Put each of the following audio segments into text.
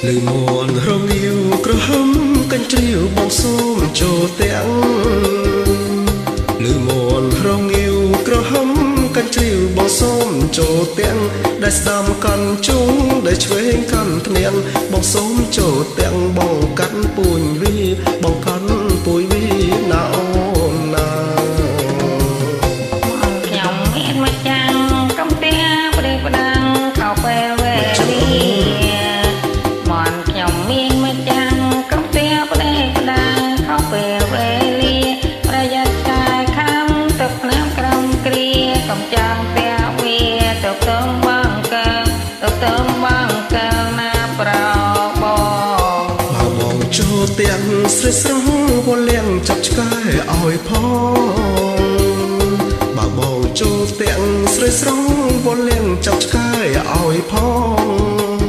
លឺមនរងាវក្រហមកញ្ជ្រៀវបងសូមចូលទាំងលឺមនរងាវក្រហមកញ្ជ្រៀវបងសូមចូលទាំងដែលស្ដាំកាន់ជុងដែលឆ្វេងកាន់ធ្នាងបងសូមចូលទាំងបងកាន់ពួយវីបងកាន់ពួយវីណាអូនណាខ្ញុំមានមកចាំកំផ្ទះប្រេប្រដាំងខោពេលវេលាមកខ្ញុំមានមកចាំកំផ្ទះប្រេប្រដាំងខោពេលវេលាប្រយ័ត្នកាយខំទឹកน้ำក្រំគ្រាកំចាំផ្ទះវាទៅទៅបងកើទៅទៅបងកើណាប្របងបើបងចូលទាំងស្រីស្រស់វលៀងចាប់ឆ្កែឲ្យផងបើបងចូលទាំងស្រីស្រស់វលៀងចាប់ឆ្កែឲ្យផង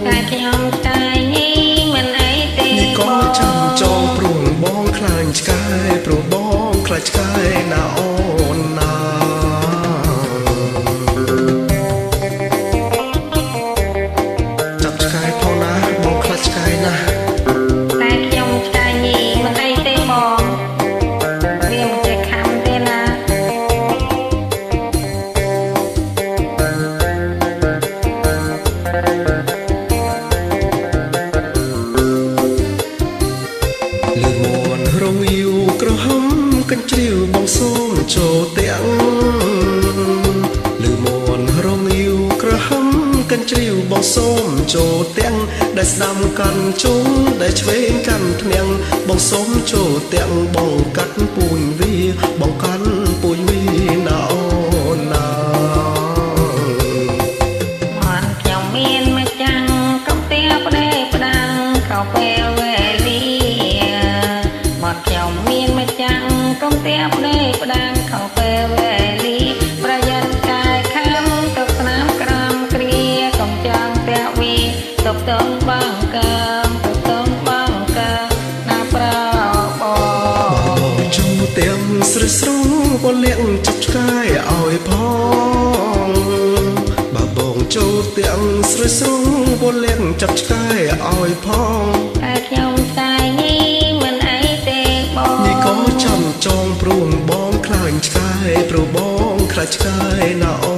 តែខ្ញុំតែញីមិនអីទេនេះក៏ចាំចងព្រួងបងខ្លាញ់ឆ្កែព្រោះបងខ្លាចឆ្កែណាអូនណាចាប់ឆ្កែផងណាបងខ្លាចឆ្កែណាតែខ្ញុំតែញីមិនអីទេបងវាមិនចេះខំទេណាលឺមនរងាវក្រហមកញ្ជ្រៀវបងសូមចូលទាំងលឺមនរងាវក្រហមកញ្ជ្រៀវបងសូមចូលទាំងដែលស្ដាំកាន់ជុំដែលឆ្វេងកាន់ធ្នាងបងសូមចូលទាំងបងកាត់ពួយវីបងកាន់ពួយវីណាអូនណាមកខ្ញុំមានមកចាំកំផ្ទះប្រេប្រដាំងខោពេលវេលាមកខ្ញុំមានមកចាំកំផ្ទះប្រេប្រដាំងខោពេលវេលាប្រយ័ត្នកាយខំទឹកน้ำក្រំគ្រាកំចាំផ្ទះវាទៅទៅបងកើទៅទៅបងកើណាប្របងចូលទាំងស្រីស្រស់វលៀងចាប់ឆ្កែឲ្យផងបើបងចូលទាំងស្រីស្រស់វលៀងចាប់ឆ្កែឲ្យផងតែខ្ញុំតែញីមិនអីទេបងនេះក៏ចាំចងព្រួងបងខ្លាញ់ឆ្កែព្រោះបងខ្លាចឆ្កែណាអូ